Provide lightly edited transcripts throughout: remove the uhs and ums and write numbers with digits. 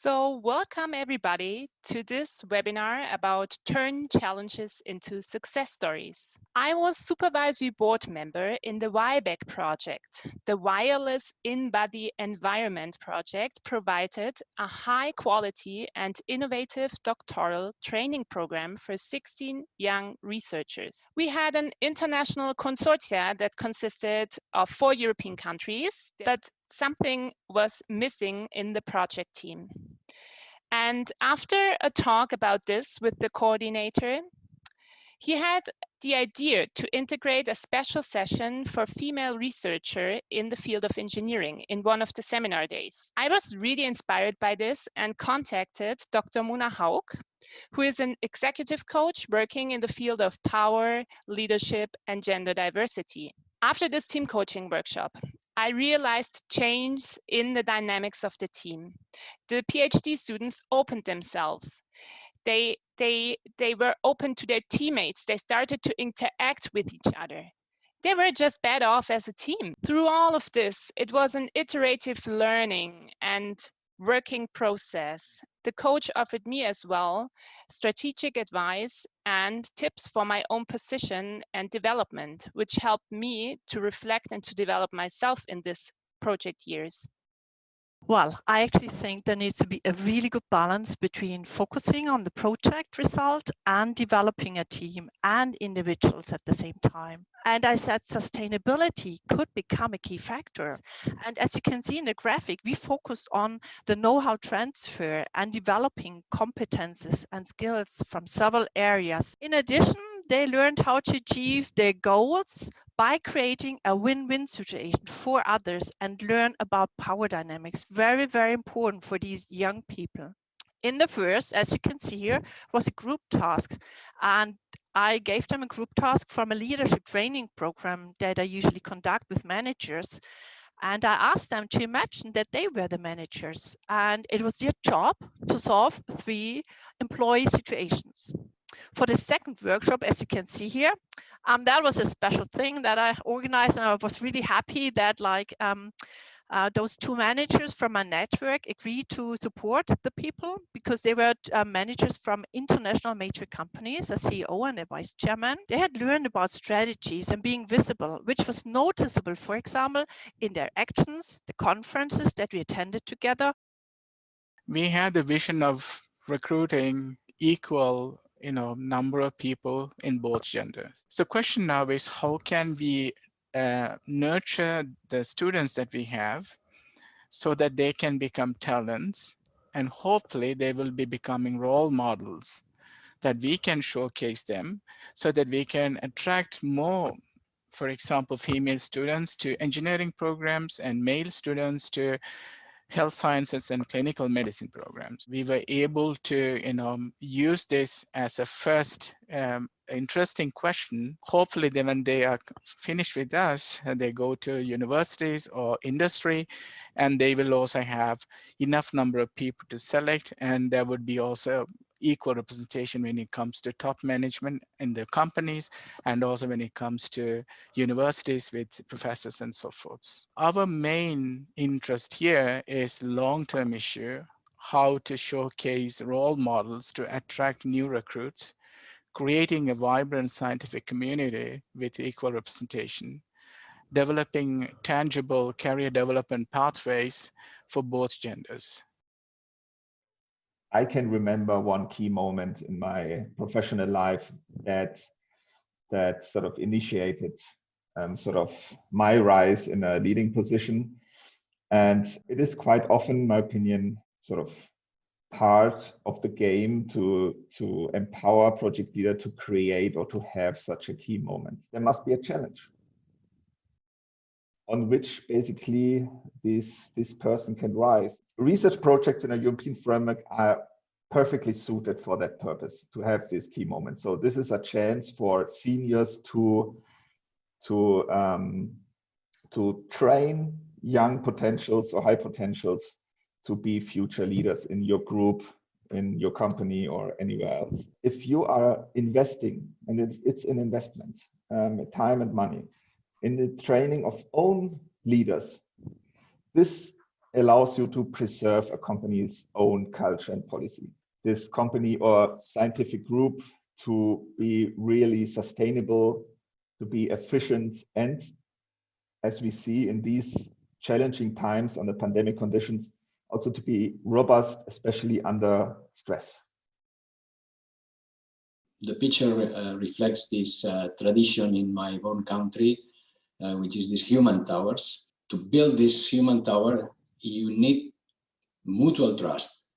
So welcome everybody to this webinar about turn challenges into success stories. I was supervisory board member in the WIBEC project. The Wireless In-Body Environment project provided a high quality and innovative doctoral training program for 16 young researchers. We had an international consortia that consisted of 4 European countries, but something was missing in the project team. And after a talk about this with the coordinator, he had the idea to integrate a special session for female researcher in the field of engineering in one of the seminar days. I was really inspired by this and contacted Dr. Mona Haug, who is an executive coach working in the field of power, leadership, and gender diversity. After this team coaching workshop, I realized change in the dynamics of the team. The PhD students opened themselves. They were open to their teammates. They started to interact with each other. They were just better off as a team. Through all of this, it was an iterative learning and working process. The coach offered me as well strategic advice and tips for my own position and development, which helped me to reflect and to develop myself in this project years. Well, I actually think there needs to be a really good balance between focusing on the project result and developing a team and individuals at the same time. And I said sustainability could become a key factor. And as you can see in the graphic, we focused on the know-how transfer and developing competences and skills from several areas. In addition, they learned how to achieve their goals by creating a win-win situation for others and learn about power dynamics. Very, very important for these young people. In the first, as you can see here, was a group task. And I gave them a group task from a leadership training program that I usually conduct with managers. And I asked them to imagine that they were the managers. And it was their job to solve 3 employee situations. For the second workshop, as you can see here, that was a special thing that I organized, and I was really happy that those 2 managers from my network agreed to support the people because they were managers from international major companies, a CEO and a vice chairman. They had learned about strategies and being visible, which was noticeable, for example, in their actions, the conferences that we attended together. We had the vision of recruiting equal number of people in both genders. So question now is, how can we nurture the students that we have so that they can become talents, and hopefully they will be becoming role models that we can showcase them so that we can attract more, for example, female students to engineering programs and male students to health sciences and clinical medicine programs. We were able to, use this as a first interesting question. Hopefully, then when they are finished with us, they go to universities or industry, and they will also have enough number of people to select, and there would be also equal representation when it comes to top management in the companies, and also when it comes to universities with professors and so forth. Our main interest here is long-term issue, how to showcase role models to attract new recruits, creating a vibrant scientific community with equal representation, developing tangible career development pathways for both genders. I can remember one key moment in my professional life that sort of initiated sort of my rise in a leading position. And it is quite often, in my opinion, sort of part of the game to empower project leader to create or to have such a key moment. There must be a challenge on which basically this person can rise. Research projects in a European framework are perfectly suited for that purpose, to have this key moment. So this is a chance for seniors to train young potentials or high potentials to be future leaders in your group, in your company, or anywhere else. If you are investing, and it's an investment, time and money, in the training of own leaders, this allows you to preserve a company's own culture and policy. This company or scientific group to be really sustainable, to be efficient, and as we see in these challenging times under pandemic conditions, also to be robust, especially under stress. The picture reflects this tradition in my own country, which is these human towers. To build this human tower, you need mutual trust.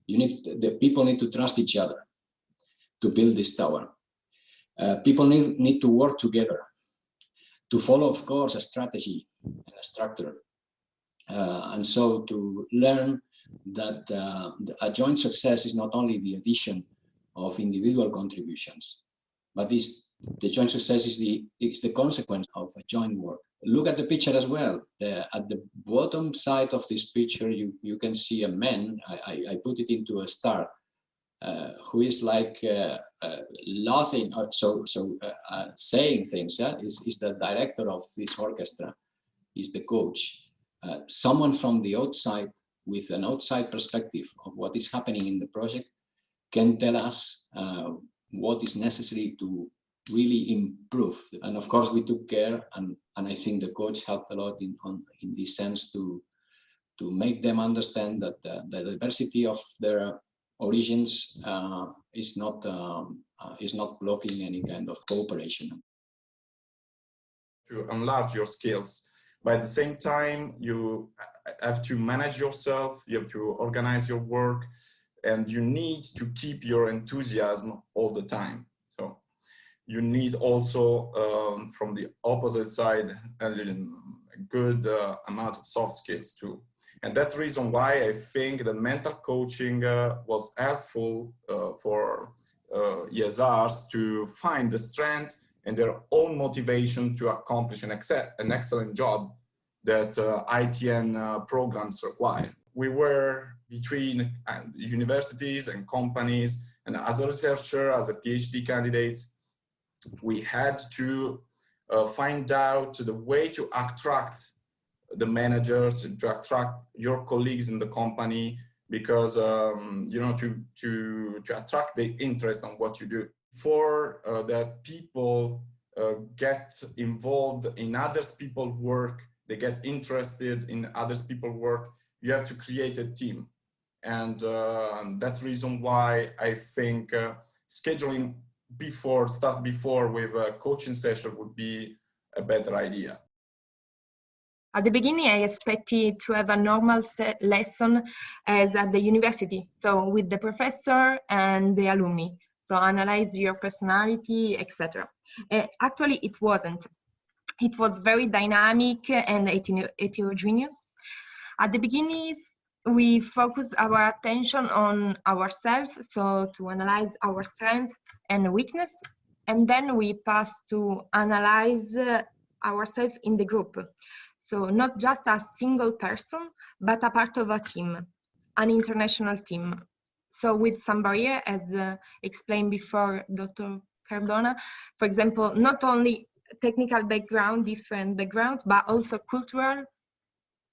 The people need to trust each other to build this tower. People need to work together to follow, of course, a strategy and a structure. And so to learn that a joint success is not only the addition of individual contributions, but the joint success is the consequence of a joint work. Look at the picture as well. At the bottom side of this picture, you can see a man. I put it into a star, who is like laughing, saying things. Is the director of this orchestra, is the coach. Someone from the outside with an outside perspective of what is happening in the project can tell us what is necessary to really improve. And of course, we took care, and I think the coach helped a lot in this sense to make them understand that the diversity of their origins is not blocking any kind of cooperation. To enlarge your skills, but at the same time, you have to manage yourself, you have to organize your work, and you need to keep your enthusiasm all the time. So you need also, from the opposite side, a good amount of soft skills too. And that's the reason why I think that mental coaching was helpful for ESRs to find the strength and their own motivation to accomplish an excellent job that ITN programs require. We were between universities and companies, and as a researcher, as a PhD candidates, we had to find out the way to attract the managers, to attract your colleagues in the company, because you know, to attract the interest on what you do. For that people get involved in others people's work, they get interested in others people's work, you have to create a team. And that's the reason why I think scheduling start before with a coaching session would be a better idea. At the beginning, I expected to have a normal lesson as at the university, so with the professor and the alumni, so analyze your personality, etc. Actually, it wasn't. It was very dynamic and heterogeneous. At the beginning, we focused our attention on ourselves, so to analyze our strengths and weakness, and then we passed to analyze ourselves in the group. So not just a single person, but a part of a team, an international team. So with some barrier, as explained before Dr. Cardona, for example, not only technical background, different backgrounds, but also cultural,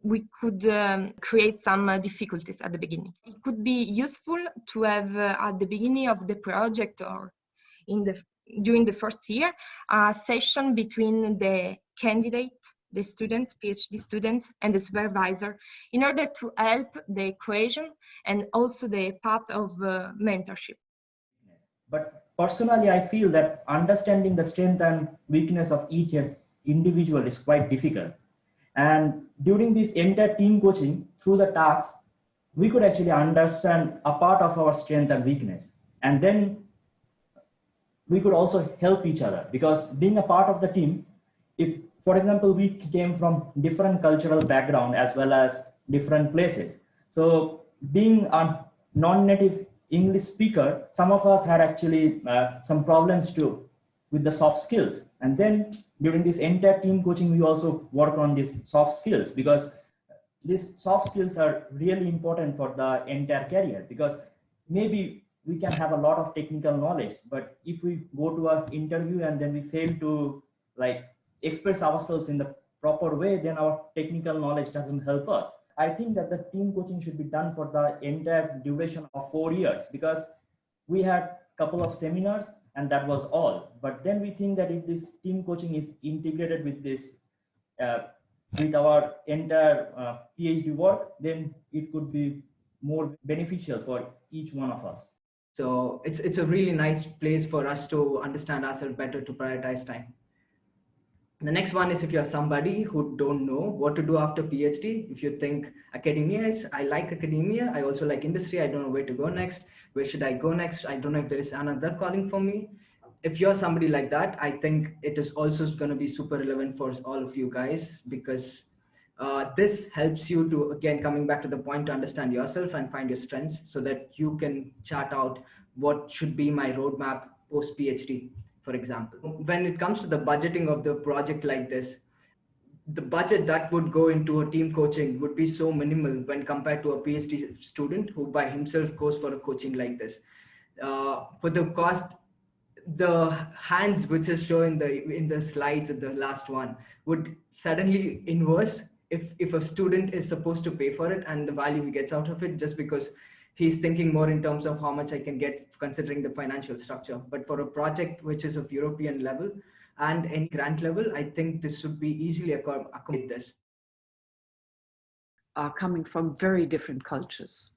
we could create some difficulties at the beginning. It could be useful to have at the beginning of the project or during the first year, a session between the candidate, the students, PhD students, and the supervisor, in order to help the cohesion and also the path of mentorship. But personally, I feel that understanding the strength and weakness of each individual is quite difficult. And during this entire team coaching, through the tasks, we could actually understand a part of our strength and weakness. And then we could also help each other, because being a part of the team, if, for example, we came from different cultural background as well as different places. So being a non-native English speaker, some of us had actually some problems too with the soft skills. And then during this entire team coaching, we also work on these soft skills, because these soft skills are really important for the entire career, because maybe we can have a lot of technical knowledge, but if we go to an interview and then we fail to express ourselves in the proper way, then our technical knowledge doesn't help us. I think that the team coaching should be done for the entire duration of 4 years, because we had a couple of seminars and that was all. But then we think that if this team coaching is integrated with this, with our entire PhD work, then it could be more beneficial for each one of us. So it's a really nice place for us to understand ourselves better, to prioritize time. The next one is if you're somebody who don't know what to do after PhD. If you think academia is, I like academia, I also like industry, I don't know where to go next, where should I go next, I don't know if there is another calling for me. If you're somebody like that, I think it is also going to be super relevant for all of you guys, because this helps you to, again, coming back to the point, to understand yourself and find your strengths so that you can chart out what should be my roadmap post PhD, for example. When it comes to the budgeting of the project like this, the budget that would go into a team coaching would be so minimal when compared to a PhD student who by himself goes for a coaching like this. For the cost, the hands which is shown in the slides at the last one would suddenly inverse if a student is supposed to pay for it and the value he gets out of it, just because he's thinking more in terms of how much I can get considering the financial structure. But for a project which is of European level and any grant level, I think this should be easily accommodate this. Are coming from very different cultures,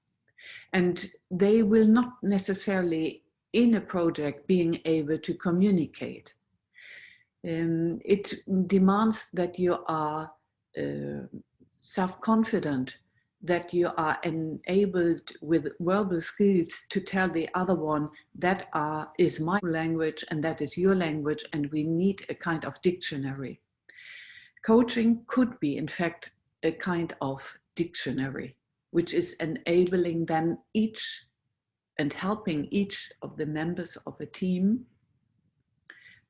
and they will not necessarily in a project being able to communicate. It demands that you are self-confident, that you are enabled with verbal skills to tell the other one that is my language and that is your language, and we need a kind of dictionary. Coaching could be, in fact, a kind of dictionary, which is enabling then each and helping each of the members of a team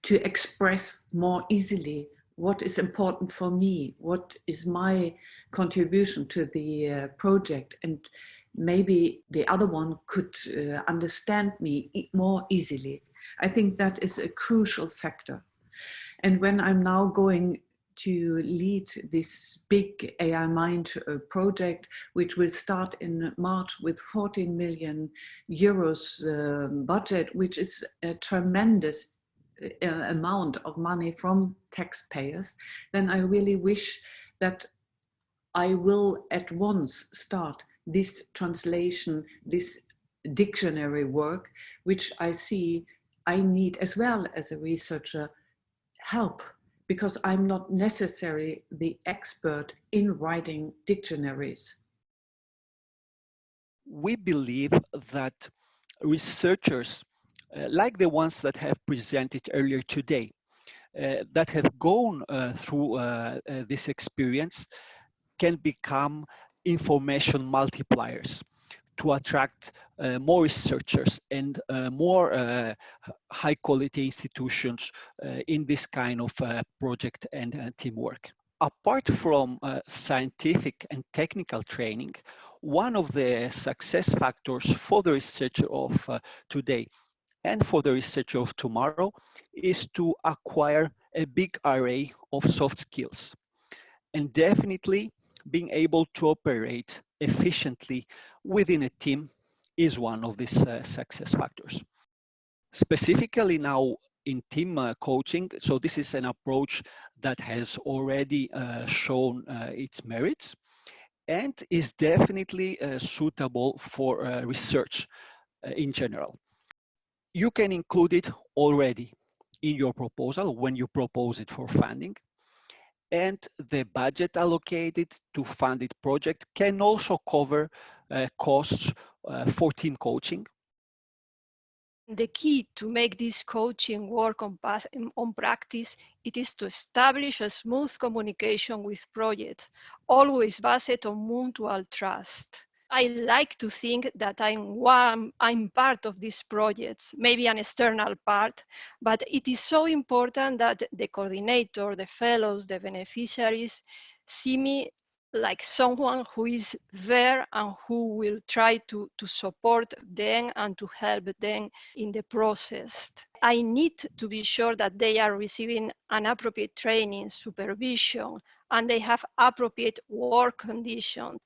to express more easily what is important for me, what is my contribution to the project, and maybe the other one could understand me more easily. I think that is a crucial factor. And when I'm now going to lead this big AI Mind project, which will start in March with 14 million euros budget, which is a tremendous amount of money from taxpayers, then I really wish that I will at once start this translation, this dictionary work, which I see I need as well as a researcher help, because I'm not necessarily the expert in writing dictionaries. We believe that researchers like the ones that have presented earlier today, that have gone through this experience, can become information multipliers to attract more researchers and more high quality institutions in this kind of project and teamwork. Apart from scientific and technical training, one of the success factors for the researcher of today and for the researcher of tomorrow is to acquire a big array of soft skills. And definitely being able to operate efficiently within a team is one of these success factors. Specifically now in team coaching, so this is an approach that has already shown its merits and is definitely suitable for research in general. You can include it already in your proposal when you propose it for funding. And the budget allocated to funded project can also cover costs for team coaching. The key to make this coaching work on practice, it is to establish a smooth communication with projects, always based on mutual trust. I like to think that I'm part of these projects, maybe an external part, but it is so important that the coordinator, the fellows, the beneficiaries see me like someone who is there and who will try to support them and to help them in the process. I need to be sure that they are receiving an appropriate training, supervision, and they have appropriate work conditions.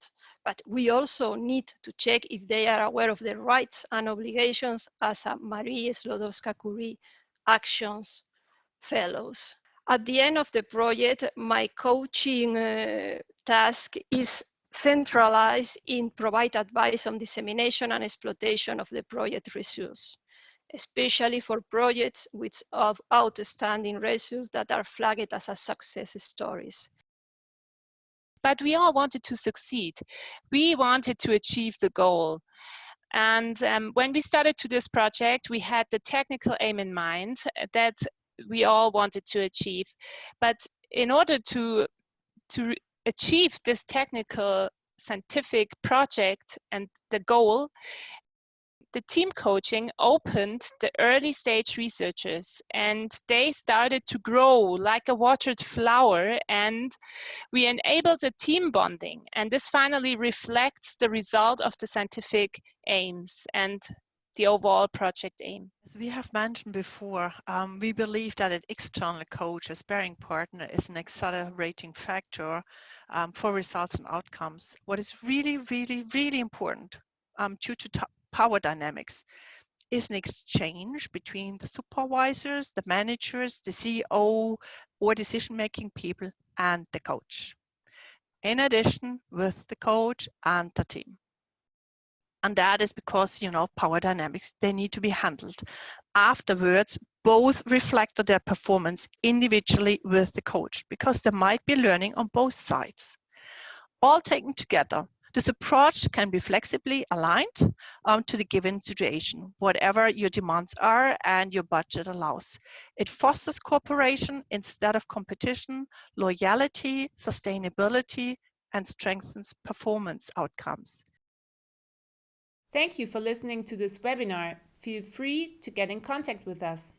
But we also need to check if they are aware of their rights and obligations as a Marie Sklodowska-Curie Actions Fellows. At the end of the project, my coaching task is centralized in provide advice on dissemination and exploitation of the project resource, especially for projects with outstanding results that are flagged as a success stories. But we all wanted to succeed. We wanted to achieve the goal. And when we started to this project, we had the technical aim in mind that we all wanted to achieve. But in order to achieve this technical scientific project and the goal, the team coaching opened the early stage researchers, and they started to grow like a watered flower, and we enabled a team bonding. And this finally reflects the result of the scientific aims and the overall project aim. As we have mentioned before, we believe that an external coach, a sparring partner, is an accelerating factor for results and outcomes. What is really, really, really important due to power dynamics is an exchange between the supervisors, the managers, the CEO, or decision-making people and the coach, in addition with the coach and the team. And that is because, power dynamics, they need to be handled. Afterwards, both reflect their performance individually with the coach, because there might be learning on both sides. All taken together, this approach can be flexibly aligned to the given situation, whatever your demands are and your budget allows. It fosters cooperation instead of competition, loyalty, sustainability, and strengthens performance outcomes. Thank you for listening to this webinar. Feel free to get in contact with us.